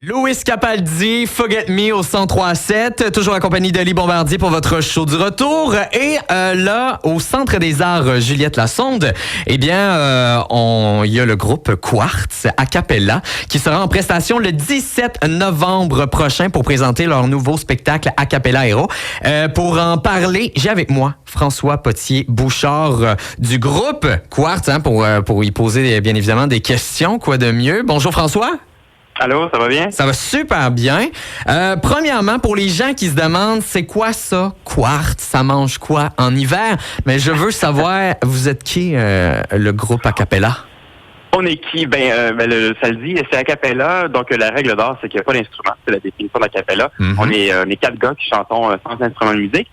Louis Capaldi, Forget Me au 103.7, toujours accompagné d'Ali Bombardier pour votre show du retour. Et là, au Centre des Arts Juliette Lassonde, eh bien, il y a le groupe Quartz a cappella qui sera en prestation le 17 novembre prochain pour présenter leur nouveau spectacle a cappella héros. Pour en parler, j'ai avec moi François Potier-Bouchard du groupe Quartz pour y poser bien évidemment des questions, quoi de mieux. Bonjour François. Allô, ça va bien? Ça va super bien. Premièrement, pour les gens qui se demandent, c'est quoi ça, quartz? Ça mange quoi en hiver? Mais je veux savoir, vous êtes qui, le groupe a cappella? On est qui? Ça le dit, c'est a cappella. Donc, la règle d'or, c'est qu'il n'y a pas d'instrument. C'est la définition de a cappella. Mm-hmm. On est 4 gars qui chantons sans instrument de musique.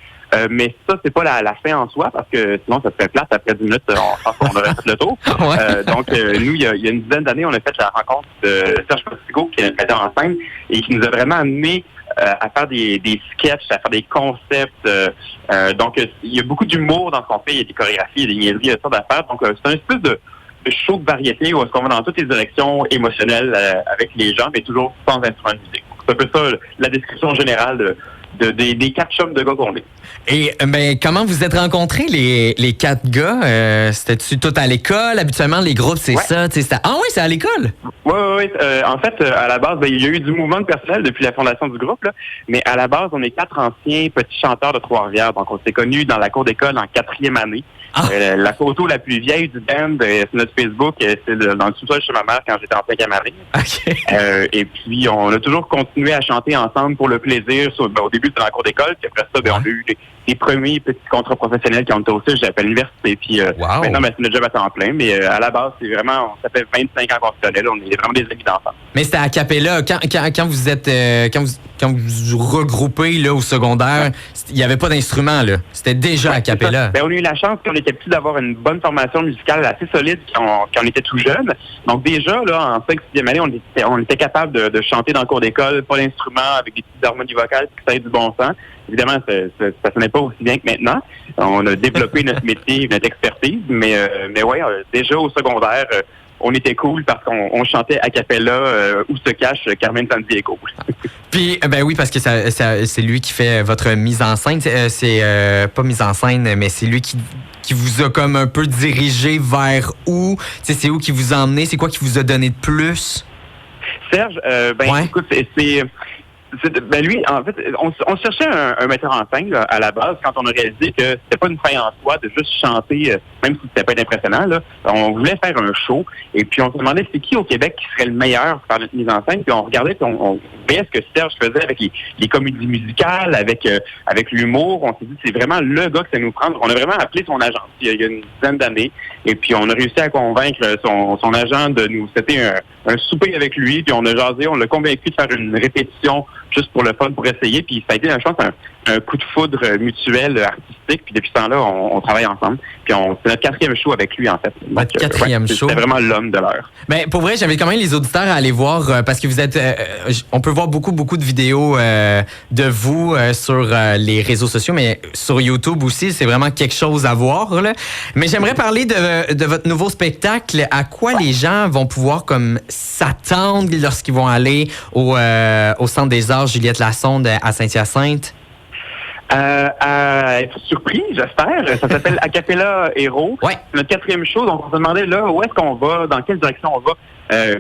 Mais ça, c'est pas la fin en soi, parce que sinon, ça serait plate. Après 10 minutes, on aurait fait le tour. Ouais. Nous, il y a une dizaine d'années, on a fait la rencontre de Serge Postigo, qui est notre metteur en scène, et qui nous a vraiment amené à faire des sketchs, à faire des concepts. Il y a beaucoup d'humour dans ce qu'on fait. Il y a des chorégraphies, il y a des niaiseries, il y a toutes sortes d'affaires. Donc, c'est un espèce de show de variété où on va dans toutes les directions émotionnelles avec les gens, mais toujours sans instrument de musique. C'est un peu ça, la description générale des 4 chums de gars qu'on est. Et comment vous êtes rencontrés, les 4 gars? C'était-tu tout à l'école? Habituellement, les groupes, c'est ça. Ah oui, c'est à l'école? Oui. En fait, à la base, il y a eu du mouvement de personnel depuis la fondation du groupe, là, mais à la base, on est 4 anciens petits chanteurs de Trois-Rivières. Donc, on s'est connus dans la cour d'école en 4e année. La photo la plus vieille du band, c'est notre Facebook, c'est dans le sous-sol chez ma mère quand j'étais en 5e année. Okay. Et puis, on a toujours continué à chanter ensemble pour le plaisir. Au début, c'était dans la cour d'école, puis après ça, on a eu les premiers petits contrats professionnels qui ont été aussi, j'appelle l'université. Puis maintenant, c'est notre job à temps plein. Mais à la base, c'est vraiment, ça fait 25 ans qu'on se connaît. Là, on est vraiment des amis d'enfance. Mais c'était à cappella. Quand vous êtes quand vous regroupez là, au secondaire, il n'y avait pas d'instrument, là. C'était déjà à cappella. On a eu la chance qu'on était petits d'avoir une bonne formation musicale assez solide quand on était tout jeune. Donc déjà, là, en 5e année, on était capable de chanter dans le cours d'école, pas d'instrument, avec des petites harmonies vocales, puis ça ait du bon sens. Évidemment, ça sonnait pas aussi bien que maintenant. On a développé notre métier, notre expertise, mais ouais, déjà au secondaire, on était cool parce qu'on chantait a cappella où se cache Carmen Sandiego. Puis, oui, parce que c'est lui qui fait votre mise en scène. C'est pas mise en scène, mais c'est lui qui vous a comme un peu dirigé vers où? C'est où qui vous a emmené? C'est quoi qui vous a donné de plus? Serge, écoute, lui, en fait, on cherchait un metteur en scène là, à la base quand on a réalisé que c'était pas une fin en soi de juste chanter, même si c'était pas impressionnant. Là, on voulait faire un show et puis on se demandait c'est qui au Québec qui serait le meilleur pour faire notre mise en scène. Puis on regardait, puis on voyait ce que Serge faisait avec les comédies musicales, avec l'humour. On s'est dit c'est vraiment le gars que ça nous prend. On a vraiment appelé son agent il y a une dizaine d'années et puis on a réussi à convaincre son agent de nous c'était un souper avec lui. Puis on a jasé, on l'a convaincu de faire une répétition juste pour le fun, pour essayer. Puis ça a été, je pense, un coup de foudre mutuel artistique. Puis depuis ce temps-là, on travaille ensemble. Puis c'est notre 4e show avec lui, en fait. Votre 4e show. C'était vraiment l'homme de l'heure. Mais pour vrai, j'avais quand même les auditeurs à aller voir parce que vous êtes... on peut voir beaucoup de vidéos de vous sur les réseaux sociaux, mais sur YouTube aussi, c'est vraiment quelque chose à voir. Là. Mais j'aimerais parler de votre nouveau spectacle. À quoi les gens vont pouvoir comme s'attendre lorsqu'ils vont aller au Centre des Arts Juliette Lassonde à Saint-Hyacinthe? À être surpris, j'espère. Ça s'appelle A cappella héros. Ouais. C'est notre 4e show, donc on se demandait là où est-ce qu'on va, dans quelle direction on va.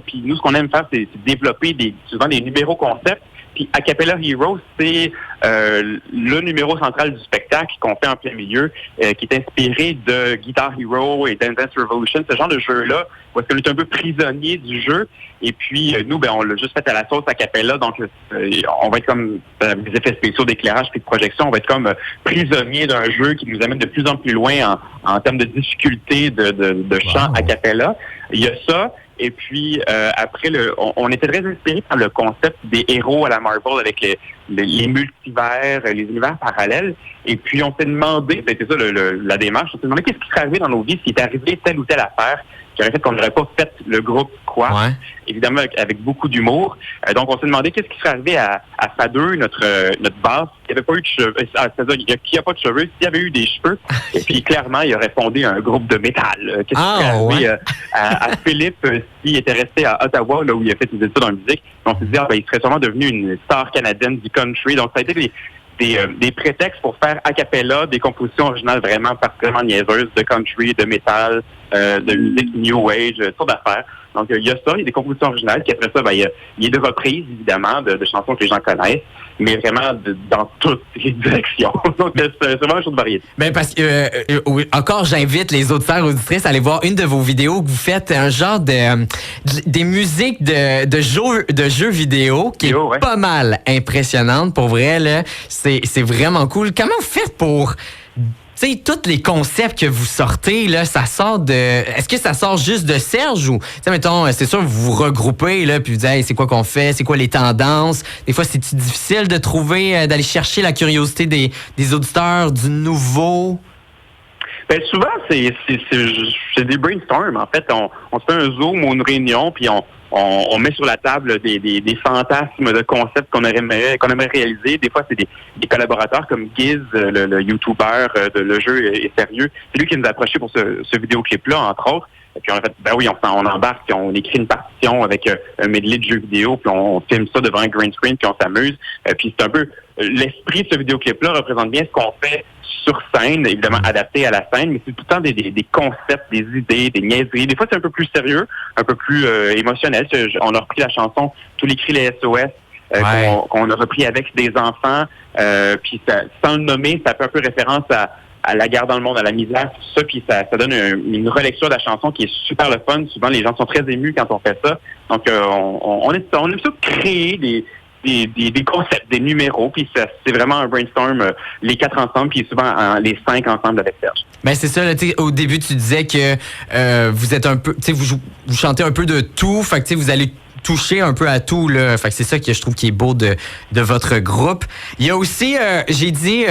Puis nous, ce qu'on aime faire, c'est développer souvent des numéros concepts. Puis A cappella Hero, c'est le numéro central du spectacle qu'on fait en plein milieu, qui est inspiré de Guitar Hero et Dance Dance Revolution, ce genre de jeu-là, où est-ce qu'on est un peu prisonnier du jeu. Et puis, nous, on l'a juste fait à la sauce a cappella, donc on va être comme des effets spéciaux d'éclairage puis de projection, on va être comme prisonnier d'un jeu qui nous amène de plus en plus loin en termes de difficulté de chant a cappella. Il y a ça. Et puis, après, on était très inspiré par le concept des héros à la Marvel avec les multivers, les univers parallèles. Et puis, on s'est demandé, c'était ça la démarche, on s'est demandé qu'est-ce qui serait arrivé dans nos vies s'il était arrivé telle ou telle affaire qui aurait fait qu'on n'aurait pas fait le groupe Quartz, Ouais. évidemment avec beaucoup d'humour. Donc, on s'est demandé qu'est-ce qui serait arrivé à Fadeux, notre basse, qui n'avait pas eu de cheveux, c'est-à-dire qui n'a pas de cheveux, s'il y avait eu des cheveux, et puis clairement, il aurait fondé un groupe de métal. Qu'est-ce qui serait arrivé à Philippe s'il était resté à Ottawa, là où il a fait ses études en musique? On s'est dit, il serait sûrement devenu une star canadienne du country. Donc, ça a été des prétextes pour faire a cappella des compositions originales vraiment particulièrement niaiseuses de country, de métal, de musique new age, toutes sortes d'affaires. Donc, il y a ça, il y a des compositions originales, puis après ça, il y a des reprises, évidemment, de chansons que les gens connaissent, mais vraiment dans toutes les directions. Donc, c'est vraiment un show de variété. Ben parce que, encore, j'invite les auditeurs auditrices à aller voir une de vos vidéos où vous faites un genre des musiques de jeux vidéo qui est pas mal impressionnante. Pour vrai, là, c'est vraiment cool. Comment vous faites pour... Tu sais, tous les concepts que vous sortez, là, ça sort de... Est-ce que ça sort juste de Serge ou... Tu sais, mettons, c'est sûr, vous vous regroupez, là, puis vous dites, hey, c'est quoi qu'on fait? C'est quoi les tendances? Des fois, c'est difficile de trouver, d'aller chercher la curiosité des auditeurs, du nouveau? Ben, souvent, c'est des brainstorms. En fait, on se fait un Zoom ou une réunion, puis on met sur la table des fantasmes de concepts qu'on aimerait réaliser. Des fois, c'est des collaborateurs comme Giz, le YouTuber de Le Jeu est sérieux. C'est lui qui nous a approché pour ce vidéoclip-là, entre autres. Et puis on a fait, ben oui, on embarque, puis on écrit une partition avec un medley de jeux vidéo, puis on filme ça devant un green screen, puis on s'amuse. Puis c'est un peu l'esprit de ce vidéoclip-là représente bien ce qu'on fait sur scène, évidemment adapté à la scène, mais c'est tout le temps des concepts, des idées, des niaiseries. Des fois, c'est un peu plus sérieux, un peu plus émotionnel. On a repris la chanson Tous les cris les SOS qu'on a repris avec des enfants. Puis sans le nommer, ça fait un peu référence à la guerre dans le monde, à la misère, tout ça. Puis ça donne une relecture de la chanson qui est super le fun. Souvent, les gens sont très émus quand on fait ça. Donc, on aime ça créer des concepts, des numéros, puis c'est vraiment un brainstorm, les 4 ensemble, puis souvent les 5 ensemble avec Serge. Ben c'est ça, là, au début, tu disais que vous êtes un peu, vous chantez un peu de tout, fait que vous allez toucher un peu à tout, là. Fait que c'est ça que je trouve qui est beau de votre groupe. Il y a aussi, j'ai dit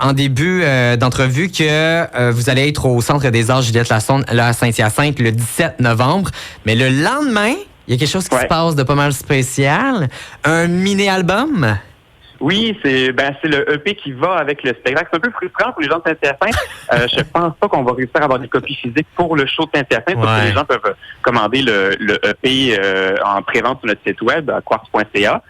en début d'entrevue que vous allez être au Centre des Arts Juliette Lassonde, là, à Saint-Hyacinthe, le 17 novembre, mais le lendemain, il y a quelque chose qui se passe de pas mal spécial. Un mini-album? Oui, c'est le EP qui va avec le spectacle. C'est un peu frustrant pour les gens de Saint-Hyacinthe. Je pense pas qu'on va réussir à avoir des copies physiques pour le show de Saint-Hyacinthe, parce que les gens peuvent commander le EP en pré-vente sur notre site web, à quartz.ca.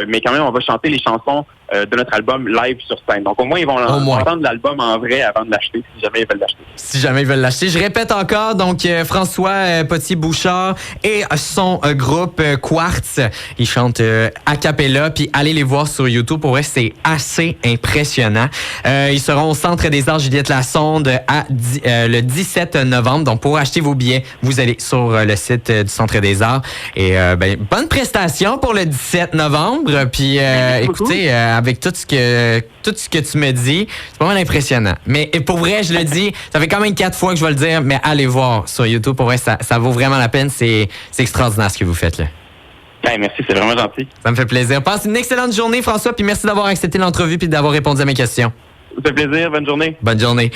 Mais quand même, on va chanter les chansons de notre album live sur scène. Donc, au moins, ils vont entendre l'album en vrai avant de l'acheter, si jamais ils veulent l'acheter. Si jamais ils veulent l'acheter. Je répète encore, donc, François Potier-Bouchard et son groupe Quartz, ils chantent a cappella, puis allez les voir sur YouTube. Pour vrai, c'est assez impressionnant. Ils seront au Centre des Arts Juliette Lassonde le 17 novembre. Donc, pour acheter vos billets, vous allez sur le site du Centre des Arts. Et bonne prestation pour le 17 novembre. Puis, écoutez, avec tout ce que tu me dis, c'est pas mal impressionnant. Mais pour vrai, je le dis, ça fait quand même 4 fois que je vais le dire, mais allez voir sur YouTube. Pour vrai, ça vaut vraiment la peine. C'est extraordinaire ce que vous faites, là. Merci, c'est vraiment gentil. Ça me fait plaisir. Passe une excellente journée, François, puis merci d'avoir accepté l'entrevue puis d'avoir répondu à mes questions. Ça fait plaisir. Bonne journée. Bonne journée.